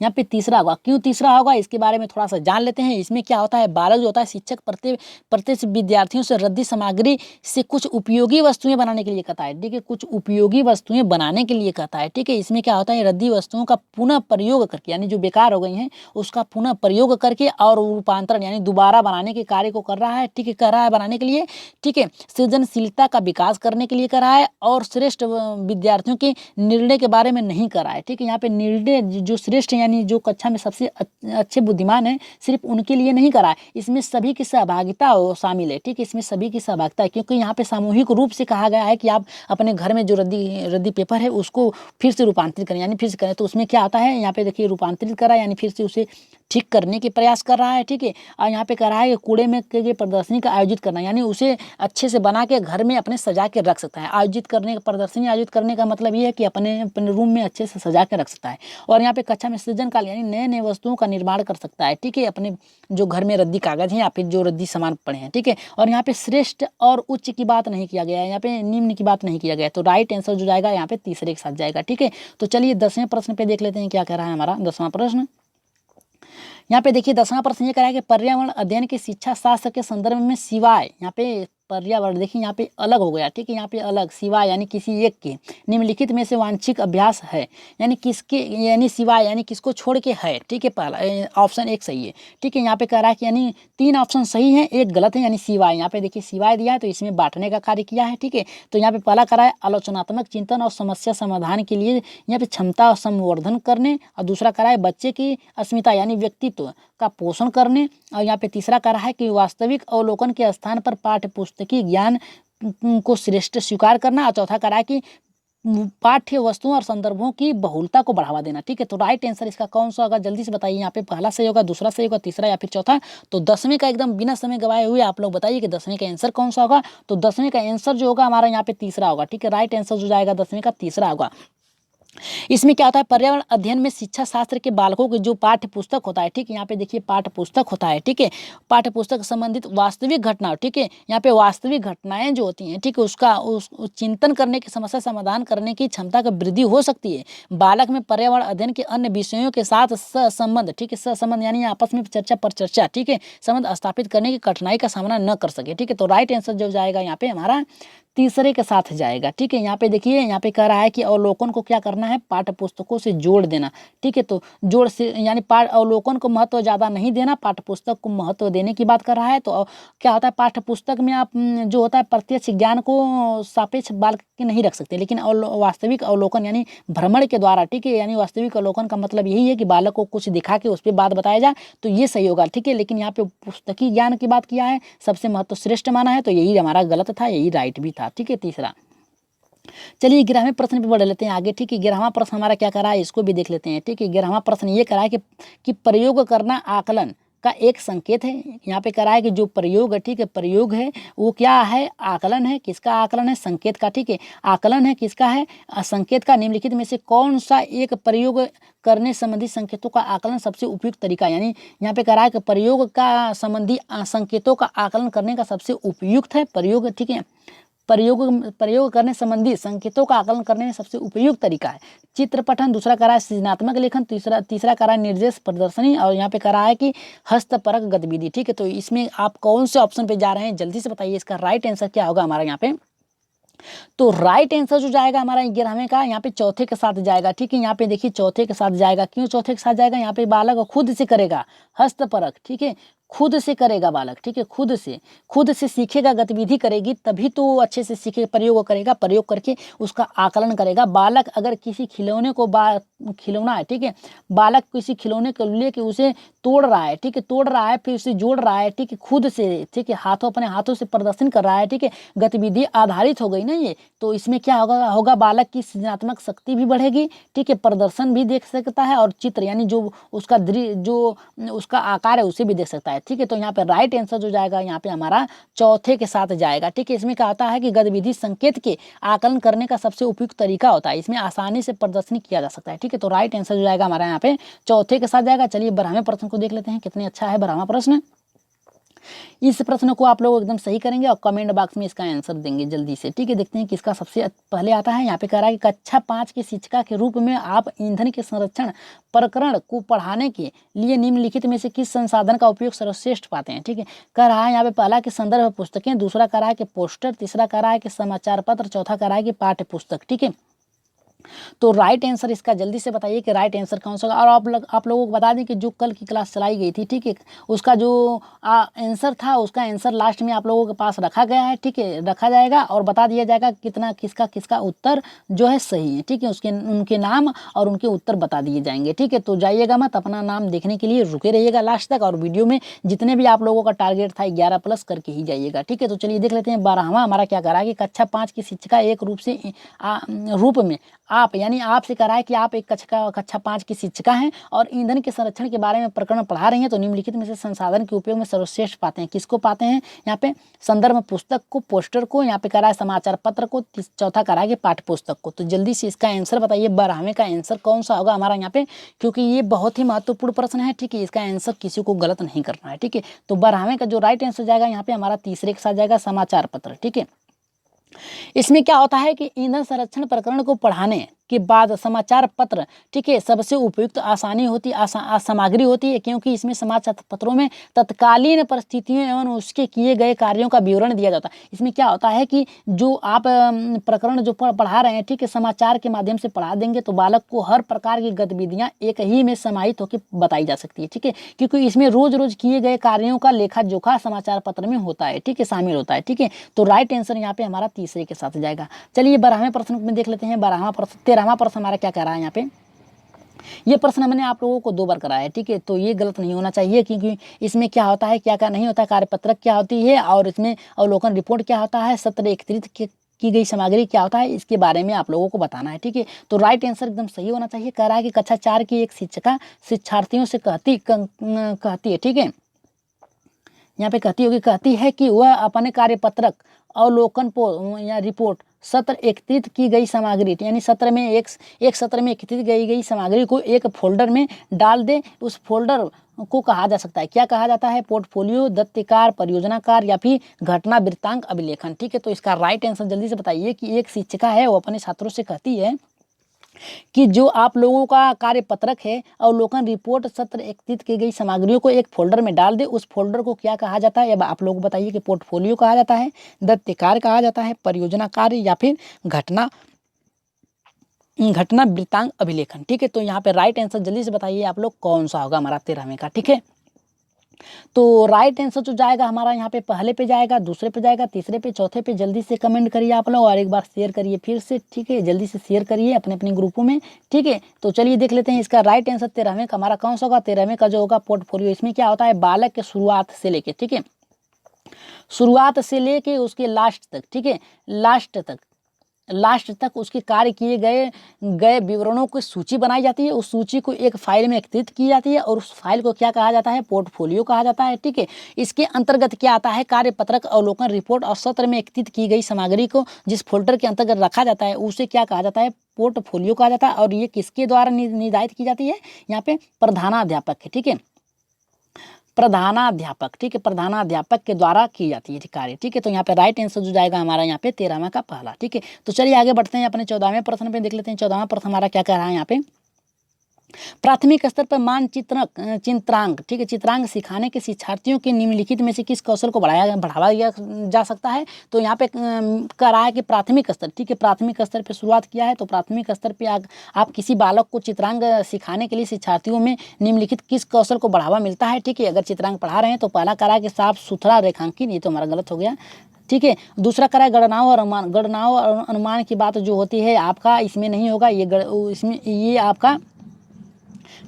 यहाँ पे तीसरा होगा। क्यों तीसरा होगा इसके बारे में थोड़ा सा जान लेते हैं। इसमें क्या होता है, बालक जो होता है शिक्षक प्रत्येक विद्यार्थियों से रद्दी सामग्री से कुछ उपयोगी वस्तुएं बनाने के लिए कहता है। ठीक है, कुछ उपयोगी वस्तुएं बनाने के लिए कहता है। ठीक है, इसमें क्या होता है, रद्दी वस्तुओं का पुनः प्रयोग करके, यानी जो बेकार हो गई हैं उसका पुनः प्रयोग करके और रूपांतरण यानी दोबारा बनाने के कार्य को कर रहा है। ठीक है, कर रहा है बनाने के लिए। ठीक है, सृजनशीलता का विकास करने के लिए कर रहा है और श्रेष्ठ विद्यार्थियों के निर्णय के बारे में नहीं कर रहा है। ठीक है, यहाँ पे निर्णय जो श्रेष्ठ यानी जो कक्षा में सबसे अच्छे बुद्धिमान है सिर्फ उनके लिए नहीं करा है, इसमें सभी की सहभागिता शामिल है। ठीक है, इसमें सभी की सहभागिता है, क्योंकि यहाँ पे सामूहिक रूप से कहा गया है कि आप अपने घर में जो रद्दी पेपर है उसको फिर से रूपांतरित करें, यानी फिर से करें। तो उसमें क्या आता है, यहाँ पे देखिए रूपांतरित करा यानी फिर से उसे ठीक करने के प्रयास कर रहा है, ठीक है। और यहाँ पे कह रहा है कि कूड़े में के प्रदर्शनी का आयोजित करना, यानी उसे अच्छे से बना के घर में अपने सजा के रख सकता है। आयोजित करने का, प्रदर्शनी आयोजित करने का मतलब ये है कि अपने अपने रूम में अच्छे से सजा के रख सकता है। और यहाँ पे कक्षा में सृजनकाल यानी नए नए वस्तुओं का निर्माण कर सकता है, ठीक है, अपने जो घर में रद्दी कागज है या फिर जो रद्दी सामान पड़े हैं, ठीक है। और यहाँ पे श्रेष्ठ और उच्च की बात नहीं किया गया है, यहाँ पे निम्न की बात नहीं किया गया है। तो राइट आंसर जो जाएगा यहाँ पे तीसरे के साथ जाएगा, ठीक है। तो चलिए 10वें प्रश्न पे देख लेते हैं क्या कह रहा है हमारा 10वां प्रश्न। यहाँ पे देखिए 10वां प्रश्न ये कह रहा है कि पर्यावरण अध्ययन के शिक्षा शास्त्र के संदर्भ में सिवाय, यहाँ पे पर्यावरण देखिए यहाँ पे अलग हो गया, ठीक है, यहाँ पे अलग सिवाय यानी किसी एक के निम्नलिखित में से वांछित अभ्यास है, यानी किसके, यानी सिवाय यानी किसको छोड़ के है, ठीक है। पहला ऑप्शन एक सही है, ठीक है। यहाँ पे कह रहा है कि यानी 3 ऑप्शन सही है, एक गलत है, यानी सिवाय। यहाँ पे देखिए सिवाय दिया है तो इसमें बांटने का कार्य किया है, ठीक है। तो यहाँ पे पहला कह रहा है आलोचनात्मक चिंतन और समस्या समाधान के लिए यहाँ पे क्षमता संवर्धन करने, और दूसरा कह रहा है बच्चे की अस्मिता यानी व्यक्तित्व का पोषण करने, और यहाँ पे तीसरा कह रहा है कि वास्तविक अवलोकन के स्थान पर पाठ्य पुस्तकीय ज्ञान को श्रेष्ठ स्वीकार करना, और चौथा कह रहा है कि पाठ्य वस्तुओं और संदर्भों की बहुलता को बढ़ावा देना, ठीक है। तो राइट आंसर इसका कौन सा होगा जल्दी से बताइए। यहाँ पे पहला सही होगा, दूसरा सही होगा, तीसरा या फिर चौथा। तो 10वें का एकदम बिना समय गवाए हुए आप लोग बताइए कि 10वें का आंसर कौन सा होगा। तो 10वें का आंसर जो होगा हमारा यहाँ पे तीसरा होगा, ठीक है। राइट आंसर जो जाएगा 10वें का तीसरा होगा। इसमें क्या होता है, पर्यावरण अध्ययन में शिक्षा शास्त्र के बालकों के जो पाठ्य पुस्तक होता है, ठीक है, यहाँ पे देखिए पाठ्य पुस्तक होता है, ठीक है, पाठ्य पुस्तक संबंधित वास्तविक घटना, ठीक है, यहाँ पे वास्तविक घटनाएं जो होती हैं, ठीक है, उसका उस चिंतन करने की, समस्या समाधान करने की क्षमता का वृद्धि हो सकती है। बालक में पर्यावरण अध्ययन के अन्य विषयों के साथ सहसंबंध, ठीक है, सहसंबंध यानी आपस में चर्चा पर चर्चा, ठीक है, संबंध स्थापित करने की कठिनाई का सामना न कर सके, ठीक है। तो राइट आंसर जो जाएगा यहाँ पे हमारा तीसरे के साथ जाएगा, ठीक है। यहाँ पे देखिए, यहाँ पे कह रहा है कि अवलोकन को क्या करना है, पाठ्य पुस्तकों से जोड़ देना, ठीक है। तो जोड़ से यानी अवलोकन को महत्व ज़्यादा नहीं देना, पाठ्य पुस्तक को महत्व देने की बात कर रहा है। तो क्या होता है, पाठ्य पुस्तक में आप जो होता है प्रत्यक्ष ज्ञान को सापेक्ष बालक के नहीं रख सकते, लेकिन वास्तविक अवलोकन यानी भ्रमण के द्वारा, ठीक है, यानी वास्तविक अवलोकन का मतलब यही है कि बालक को कुछ दिखा के उस पर बात बताया जाए, तो ये सही होगा, ठीक है। लेकिन यहाँ पे पुस्तकीय ज्ञान की बात किया है, सबसे महत्व श्रेष्ठ माना है, तो यही हमारा गलत था, यही राइट भी था, ठीक है, तीसरा। चलिए 11वें प्रश्न पे बढ़ लेते हैं आगे, ठीक है। 11वां प्रश्न हमारा क्या कर रहा है, इसको भी देख लेते हैं, ठीक है। 11वां प्रश्न ये कह रहा है कि प्रयोग करना आकलन का एक संकेत है। यहाँ पे कह रहा है कि जो प्रयोग है, ठीक है, प्रयोग है वो क्या है, आकलन है। किसका आकलन है, संकेत का, ठीक है। आकलन है किसका है, संकेत का। निम्नलिखित में से कौन सा एक प्रयोग करने संबंधी संकेतों का आकलन सबसे उपयुक्त तरीका, यानी यहाँ पे कह रहा है कि प्रयोग का संबंधी संकेतों का आकलन करने का सबसे उपयुक्त है प्रयोग, ठीक है। प्रयोग करने संबंधी संकेतों का आकलन करने में सबसे उपयुक्त तरीका है चित्र पठन, दूसरा कह रहा है सृजनात्मक लेखन, तीसरा कह रहा है निर्देश प्रदर्शनी, और यहाँ पे कह रहा है कि हस्तपरक गतिविधि, ठीक है। तो इसमें आप कौन से ऑप्शन पे जा रहे हैं जल्दी से बताइए, इसका राइट आंसर क्या होगा हमारा यहाँ पे। तो राइट आंसर जो जाएगा हमारा 11वें का यहाँ पे चौथे के साथ जाएगा, ठीक है। यहाँ पे देखिए चौथे के साथ जाएगा, क्यों चौथे के साथ जाएगा, यहाँ पे बालक खुद से करेगा हस्तपरक, ठीक है, खुद से करेगा बालक, ठीक है, खुद से सीखेगा, गतिविधि करेगी तभी तो वो अच्छे से सीखे, प्रयोग करेगा, प्रयोग करके उसका आकलन करेगा। बालक अगर किसी खिलौने को खिलौना है, ठीक है, बालक किसी खिलौने को लेके उसे तोड़ रहा है, ठीक है, तोड़ रहा है, फिर उसे जोड़ रहा है, ठीक है, खुद से, ठीक है, अपने हाथों से प्रदर्शन कर रहा है, ठीक है, गतिविधि आधारित हो गई ना ये। तो इसमें क्या होगा बालक की सृजनात्मक शक्ति भी बढ़ेगी, ठीक है, प्रदर्शन भी देख सकता है, और चित्र यानी जो उसका जो उसका आकार है उसे भी देख सकता है, ठीक है। तो यहाँ पे राइट आंसर जो जाएगा यहाँ पे हमारा चौथे के साथ जाएगा, ठीक है। इसमें क्या होता है कि गतिविधि संकेत के आकलन करने का सबसे उपयुक्त तरीका होता है, इसमें आसानी से प्रदर्शन किया जा सकता है, ठीक है। तो राइट आंसर जो जाएगा हमारा यहाँ पे चौथे के साथ जाएगा। चलिए 12वें प्रश्न को देख लेते हैं, कितने अच्छा है 12वां प्रश्न। इस प्रश्न को आप लोग एकदम सही करेंगे और कमेंट बॉक्स में इसका आंसर देंगे जल्दी से, ठीक है। देखते हैं किसका सबसे पहले आता है। यहाँ पे कह रहा है कि कक्षा 5 की शिक्षिका के रूप में आप ईंधन के संरक्षण प्रकरण को पढ़ाने के लिए निम्नलिखित में से किस संसाधन का उपयोग सर्वश्रेष्ठ पाते हैं, ठीक है। कह रहा है यहाँ पे पहला कि संदर्भ पुस्तकें, दूसरा कह रहा है कि पोस्टर, तीसरा कह रहा है कि समाचार पत्र, चौथा कह रहा है कि पाठ्य पुस्तक, ठीक है। तो राइट आंसर इसका जल्दी से बताइए कि राइट आंसर कौन सा होगा। और आप लोगों को बता दें कि जो कल की क्लास चलाई गई थी, ठीक है, उसका जो आंसर था उसका आंसर लास्ट में आप लोगों के पास रखा गया है, ठीक है, रखा जाएगा और बता दिया जाएगा कितना किसका उत्तर जो है सही है, ठीक है। उनके नाम और उनके उत्तर बता दिए जाएंगे, ठीक है। तो जाइएगा मत, अपना नाम देखने के लिए रुके रहिएगा लास्ट तक, और वीडियो में जितने भी आप लोगों का टारगेट था 11+ करके ही जाइएगा, ठीक है। तो चलिए देख लेते हैं 12वां हमारा क्या कह रहा है कि कक्षा 5 की शिक्षिका एक रूप में आप यानी आपसे कह रहा है कि आप एक कक्षा 5 की शिक्षिका हैं और ईंधन के संरक्षण के बारे में प्रकरण पढ़ा रही हैं, तो निम्नलिखित में से संसाधन के उपयोग में सर्वश्रेष्ठ पाते हैं। किसको पाते हैं यहाँ पे? संदर्भ पुस्तक को, पोस्टर को, यहाँ पे कह रहा है समाचार पत्र को, चौथा कह रहा है कि पाठ्य पुस्तक को। तो जल्दी से इसका आंसर बताइए, 12वें का आंसर कौन सा होगा हमारा यहाँ पे, क्योंकि ये बहुत ही महत्वपूर्ण प्रश्न है, ठीक है। इसका आंसर किसी को गलत नहीं करना है, ठीक है। तो 12वें का जो राइट आंसर जाएगा यहाँ पे हमारा तीसरे के साथ जाएगा समाचार पत्र, ठीक है। इसमें क्या होता है कि ईंधन संरक्षण प्रकरण को पढ़ाने के बाद समाचार पत्र, ठीक है, सबसे उपयुक्त आसानी होती सामग्री होती है, क्योंकि इसमें समाचार पत्रों में तत्कालीन परिस्थितियों एवं उसके किए गए कार्यों का विवरण दिया जाता है। इसमें क्या होता है कि जो आप प्रकरण जो पढ़ा रहे हैं, ठीक है, समाचार के माध्यम से पढ़ा देंगे तो बालक को हर प्रकार की गतिविधियां एक ही में समाहित होकर बताई जा सकती है, ठीक है, क्योंकि इसमें रोज रोज किए गए कार्यों का लेखा जोखा समाचार पत्र में होता है, ठीक है, शामिल होता है, ठीक है। तो राइट आंसर यहाँ पे हमारा तीसरे के साथ जाएगा। चलिए 12वें प्रश्न में देख लेते हैं। 13वां प्रश्न हमारा क्या कह रहा है यहाँ पे? ये प्रश्न मैंने आप लोगों को 2 बार कराया है, ठीक है, तो ये गलत नहीं होना चाहिए, क्योंकि इसमें क्या होता है, क्या क्या नहीं होता है, कार्यपत्रक क्या होती है और इसमें अवलोकन रिपोर्ट क्या होता है, सत्र एकत्रित की गई सामग्री क्या होता है, इसके बारे में आप लोगों को बताना है, ठीक है। तो राइट आंसर एकदम सही होना चाहिए। कह रहा है कि कक्षा 4 की एक शिक्षिका शिक्षार्थियों से कहती है, ठीक है, यहाँ पे कहती है कि वह अपने कार्यपत्रक अवलोकन या रिपोर्ट सत्र एकत्रित की गई सामग्री, यानी सत्र में एक सत्र में एकत्रित गई सामग्री को एक फोल्डर में डाल दे। उस फोल्डर को कहा जा सकता है, क्या कहा जाता है? पोर्टफोलियो, दत्तिकार, परियोजनाकार या फिर घटना वृत्तांक अभिलेखन, ठीक है। तो इसका राइट आंसर जल्दी से बताइए कि एक शिक्षिका है वो अपने छात्रों से कहती है कि जो आप लोगों का कार्यपत्रक है, अवलोकन रिपोर्ट, सत्र एकत्रित की गई सामग्रियों को एक फोल्डर में डाल दे। उस फोल्डर को क्या कहा जाता है? अब आप लोग बताइए कि पोर्टफोलियो कहा जाता है, दत्तिकार कहा जाता है, परियोजना कार्य या फिर घटना वृत्तांक अभिलेखन, ठीक है। तो यहाँ पे राइट आंसर जल्दी से बताइए आप लोग कौन सा होगा हमारा 13वें का, ठीक है। तो राइट आंसर जो जाएगा हमारा यहाँ पे पहले पे जाएगा, दूसरे पे जाएगा, तीसरे पे, चौथे पे। जल्दी से कमेंट करिए आप लोग और एक बार शेयर करिए फिर से, ठीक है, जल्दी से शेयर करिए अपने अपने ग्रुपों में, ठीक है। तो चलिए देख लेते हैं इसका राइट आंसर 13वें का हमारा कौन सा होगा। 13वें का जो होगा पोर्टफोलियो। इसमें क्या होता है? बालक के शुरुआत से लेके, ठीक है, शुरुआत से लेके उसके लास्ट तक, ठीक है, लास्ट तक उसके कार्य किए गए विवरणों की सूची बनाई जाती है। उस सूची को एक फाइल में एकत्रित की जाती है और उस फाइल को क्या कहा जाता है? पोर्टफोलियो कहा जाता है, ठीक है। इसके अंतर्गत क्या आता है? कार्यपत्रक, अवलोकन रिपोर्ट और सत्र में एकत्रित की गई सामग्री को जिस फोल्डर के अंतर्गत रखा जाता है उसे क्या कहा जाता है? पोर्टफोलियो कहा जाता है। और ये किसके द्वारा निर्धारित की जाती है? यहाँ पे प्रधानाध्यापक है, ठीक है, प्रधानाध्यापक, ठीक है, प्रधानाध्यापक के द्वारा की जाती है कार्य, ठीक है। तो यहाँ पे राइट आंसर जो जाएगा हमारा यहाँ पे 13वां का पहला, ठीक है। तो चलिए आगे बढ़ते हैं अपने 14वें प्रश्न पे देख लेते हैं। 14वां प्रश्न हमारा क्या कह रहा है यहाँ पे? प्राथमिक स्तर पर चित्रांक, ठीक है, चित्रांक सिखाने के शिक्षार्थियों के निम्नलिखित में से किस कौशल को बढ़ावा दिया जा सकता है? तो यहाँ पे कह रहा है कि प्राथमिक स्तर, ठीक है, प्राथमिक स्तर पे शुरुआत किया है। तो प्राथमिक स्तर पे आप किसी बालक को चित्रांक सिखाने के लिए शिक्षार्थियों में निम्नलिखित किस कौशल को बढ़ावा मिलता है? ठीक है, अगर चित्रांक पढ़ा रहे हैं तो पहला कह रहा है कि साफ सुथरा रेखांकन, ये तो हमारा गलत हो गया, ठीक है। दूसरा कह रहा है गणनाओं और अनुमान की बात जो होती है आपका इसमें नहीं होगा, इसमें ये आपका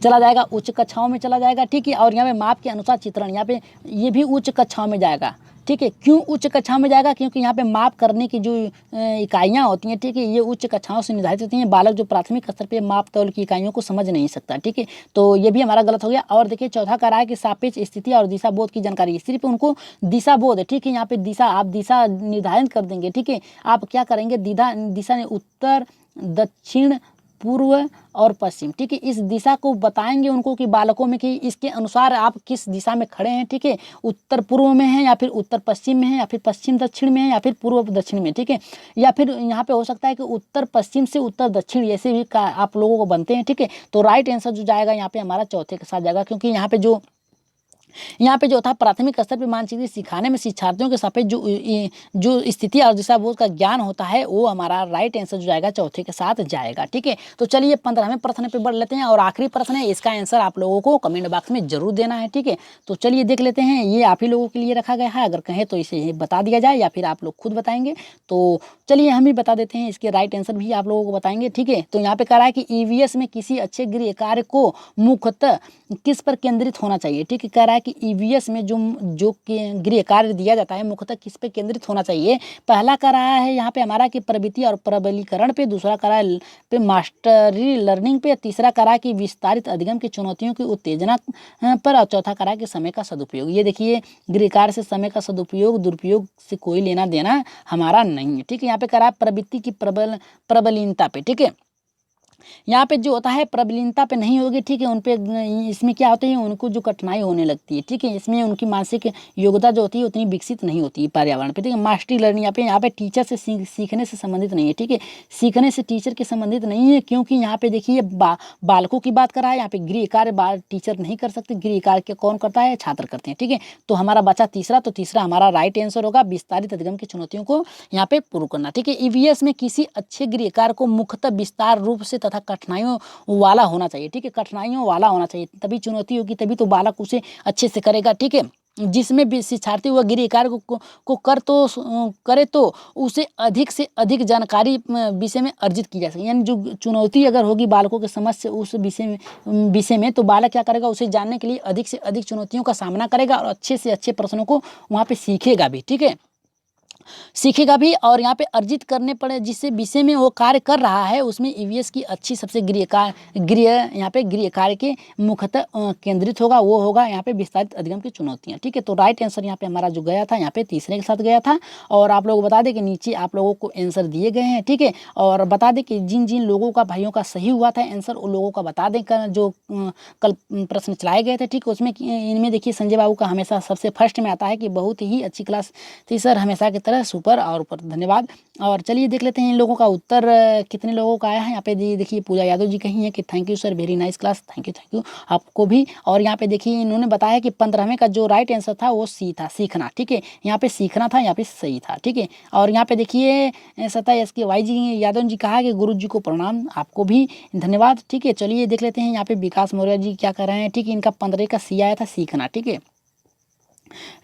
चला जाएगा उच्च कक्षाओं में चला जाएगा, ठीक है। और यहाँ पे माप के अनुसार चित्रण, यहाँ पे ये भी उच्च कक्षाओं में जाएगा, ठीक है। क्यों उच्च कक्षाओं में जाएगा? क्योंकि यहाँ पे माप करने की जो इकाइयाँ होती हैं, ठीक है, ये उच्च कक्षाओं से निर्धारित होती हैं। बालक जो प्राथमिक स्तर पे माप तौल की इकाइयों को समझ नहीं सकता, ठीक है। तो ये भी हमारा गलत हो गया। और देखिए चौथा कह रहा है कि सापेक्ष स्थिति और दिशा बोध की जानकारी, सिर्फ उनको दिशा बोध, ठीक है, यहाँ पे आप दिशा निर्धारित कर देंगे, ठीक है। आप क्या करेंगे? दिशा उत्तर, दक्षिण, पूर्व और पश्चिम, ठीक है, इस दिशा को बताएंगे उनको कि बालकों में कि इसके अनुसार आप किस दिशा में खड़े हैं, ठीक है, उत्तर पूर्व में है या फिर उत्तर पश्चिम में है या फिर पश्चिम दक्षिण में है या फिर पूर्व दक्षिण में, ठीक है। या फिर यहाँ पे हो सकता है कि उत्तर पश्चिम से उत्तर दक्षिण, ऐसे भी आप लोगों को बनते हैं, ठीक है। तो राइट आंसर जो जाएगा यहाँ पे हमारा चौथे के साथ जाएगा, क्योंकि यहाँ पे जो था प्राथमिक स्तर पर मानचित्र सिखाने में शिक्षार्थियों के सापेक्ष जो स्थिति और दिशा बोध का ज्ञान होता है वो हमारा राइट आंसर जो जाएगा चौथे के साथ जाएगा, ठीक है। तो चलिए 15वें प्रश्न पे बढ़ लेते हैं और आखिरी प्रश्न है, इसका आंसर आप लोगों को कमेंट बॉक्स में जरूर देना है, ठीक है। तो चलिए देख लेते हैं, ये आप ही लोगों के लिए रखा गया है, अगर कहें तो इसे बता दिया जाए या फिर आप लोग खुद बताएंगे। तो चलिए हम ही बता देते हैं, इसके राइट आंसर भी आप लोगों को बताएंगे, ठीक है। तो यहाँ पे कह रहा है कि ईवीएस में किसी अच्छे गृह कार्य को मुख्यतः किस पर केंद्रित होना चाहिए, ठीक है। कह रहा है कि ईवीएस में जो गृह कार्य दिया जाता है मुख्यतः किस पे केंद्रित होना चाहिए। पहला कर रहा है यहाँ पे हमारा कि प्रवृत्ति और प्रबलीकरण पे, दूसरा कर रहा है पे मास्टरी लर्निंग पे, तीसरा कर रहा है कि विस्तारित अधिगम की चुनौतियों की उत्तेजना पर, और चौथा कर रहा है कि समय का सदुपयोग। ये देखिए गृह कार्य से समय का सदुपयोग दुरुपयोग से कोई लेना देना हमारा नहीं है। ठीक है, यहाँ पे कर रहा है प्रवृत्ति की प्रबलीनता पे। ठीक है, यहाँ पे जो होता है प्रबलीनता पे नहीं होगी। ठीक है, उन पे इसमें क्या होता है उनको जो कठिनाई होने लगती है। ठीक है, इसमें उनकी मानसिक योग्यता जो होती है उतनी विकसित नहीं होती पर्यावरण पे। ठीक है, मास्टरी लर्निंग यहाँ पे टीचर से सीखने से संबंधित नहीं है। ठीक है, सीखने से टीचर के संबंधित नहीं है, क्योंकि यहाँ पे देखिए बालकों की बात कर रहा है। यहाँ पे गृह कार्य टीचर नहीं कर सकते, गृह कार्य कौन करता है, छात्र करते हैं। ठीक है, तो हमारा बचा तीसरा, तो तीसरा हमारा राइट आंसर होगा, विस्तारित अधिगम की चुनौतियों को यहाँ पे पूर्ण करना। ठीक है, ईवीएस में किसी अच्छे गृह कार्य को मुख्यतः विस्तार रूप से तथा कठिनाइयों वाला होना चाहिए। ठीक है, कठिनाइयों वाला होना चाहिए, तभी चुनौती होगी, तभी तो बालक उसे अच्छे से करेगा। ठीक है, जिसमें भी शिक्षार्थी वह गृह कार्य को करे तो उसे अधिक से अधिक जानकारी विषय में अर्जित की जा सके। यानी जो चुनौती अगर होगी बालकों के समझ से उस विषय में तो बालक क्या करेगा, उसे जानने के लिए अधिक से अधिक चुनौतियों का सामना करेगा और अच्छे से अच्छे प्रश्नों को वहाँ पे सीखेगा भी। ठीक है, सीखेगा भी, और यहाँ पे अर्जित करने पड़े जिससे विषय में वो कार्य कर रहा है उसमें ईवीएस की अच्छी सबसे यहाँ पे गृह कार्य के मुख्यतः केंद्रित होगा, वो होगा यहाँ पे विस्तारित अधिगम की चुनौतियाँ। ठीक है, तो राइट आंसर यहाँ पे हमारा जो गया था यहाँ पे तीसरे के साथ गया था। और आप लोग बता दें कि नीचे आप लोगों को आंसर दिए गए हैं। ठीक है, और बता दें कि जिन जिन लोगों का भाइयों का सही हुआ था आंसर उन लोगों का बता दें जो कल प्रश्न चलाए गए थे। ठीक है, उसमें इनमें देखिए संजय बाबू का हमेशा सबसे फर्स्ट में आता है कि बहुत ही अच्छी क्लास थी सर, हमेशा की तरह सुपर और ऊपर, धन्यवाद। और चलिए देख लेते हैं इन लोगों का उत्तर कितने लोगों का आया है। यहाँ पे देखिए पूजा यादव जी कही है कि thank you sir, very nice class, thank you आपको भी। और यहाँ पे देखिए इन्होंने बताया कि 15वें का जो राइट आंसर था वो सी था, सीखना। ठीक है, यहाँ पे सीखना था, यहाँ पे सही था। ठीक है, और यहाँ पे देखिए SK YG यादव जी कहा कि गुरु जी को प्रणाम, आपको भी धन्यवाद। ठीक है, चलिए देख लेते हैं यहाँ पे विकास मौर्य जी क्या कर रहे हैं। ठीक है, इनका 15 का सी आया था, सीखना। ठीक है,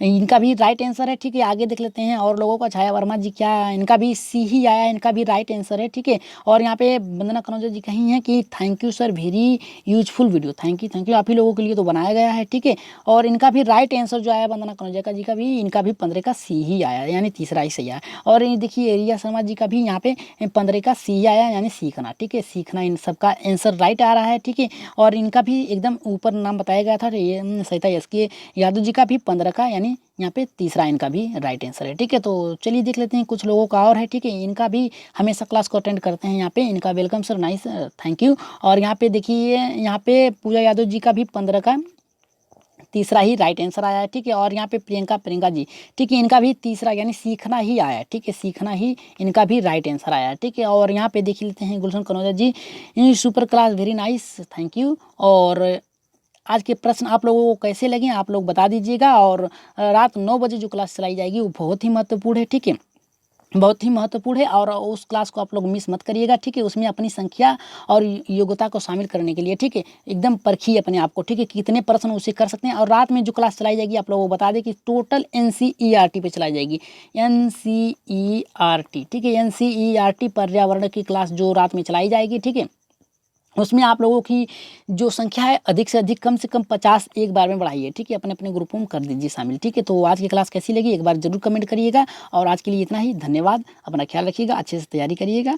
इनका भी राइट आंसर है। ठीक है, आगे देख लेते हैं और लोगों का। छाया वर्मा जी क्या, इनका भी सी ही आया, इनका भी राइट आंसर है। ठीक है, और यहाँ पे वंदना कनौजा जी कही हैं कि thank you sir, very useful video, thank you आप ही लोगों के लिए तो बनाया गया है। ठीक है, और इनका भी राइट आंसर जो आया वंदना कनौजा का जी का भी, इनका भी 15 का सी ही आया, यानी तीसरा ही सही आया। और ये देखिए रिया शर्मा जी का भी यहाँ पे 15 का सी आया, यानी सीखना। ठीक है, सीखना, इन सबका आंसर राइट आ रहा है। ठीक है, और इनका भी एकदम ऊपर नाम बताया गया था, ये सहिता SK यादव जी का भी 15 का, यानी यहाँ पे तीसरा इनका भी राइट आंसर है। ठीक है, तो चलिए देख लेते हैं कुछ लोगों का और है। ठीक है, इनका भी हमेशा क्लास को अटेंड करते हैं यहाँ पे, इनका welcome sir, nice, thank you. और यहाँ पे देखिए यहाँ पे पूजा यादव जी का भी 15 का तीसरा ही राइट आंसर आया है। ठीक है, और यहाँ पे प्रियंका जी, ठीक है, इनका भी तीसरा यानी सीखना ही आया है। ठीक है, सीखना ही इनका भी राइट आंसर आया है। ठीक है, और यहाँ पे देख लेते हैं Gulshan Kanauja ji, super class, very nice, thank you. और आज के प्रश्न आप लोगों को कैसे लगे आप लोग बता दीजिएगा। और रात 9 बजे जो क्लास चलाई जाएगी वो बहुत ही महत्वपूर्ण है। ठीक है, बहुत ही महत्वपूर्ण है, और उस क्लास को आप लोग मिस मत करिएगा। ठीक है, उसमें अपनी संख्या और योग्यता को शामिल करने के लिए, ठीक है, एकदम परखिए अपने आप को। ठीक है, कितने प्रश्न उसे कर सकते हैं। और रात में जो क्लास चलाई जाएगी आप लोगों को बता दें कि टोटल NCERT पे चलाई जाएगी, NCERT। ठीक है, NCERT पर्यावरण की क्लास जो रात में चलाई जाएगी। ठीक है, उसमें आप लोगों की जो संख्या है अधिक से अधिक, कम से कम 50 एक बार में बढ़ाइए। ठीक है, अपने अपने ग्रुपों में कर दीजिए शामिल। ठीक है, तो आज की क्लास कैसी लगी एक बार जरूर कमेंट करिएगा। और आज के लिए इतना ही, धन्यवाद, अपना ख्याल रखिएगा, अच्छे से तैयारी करिएगा।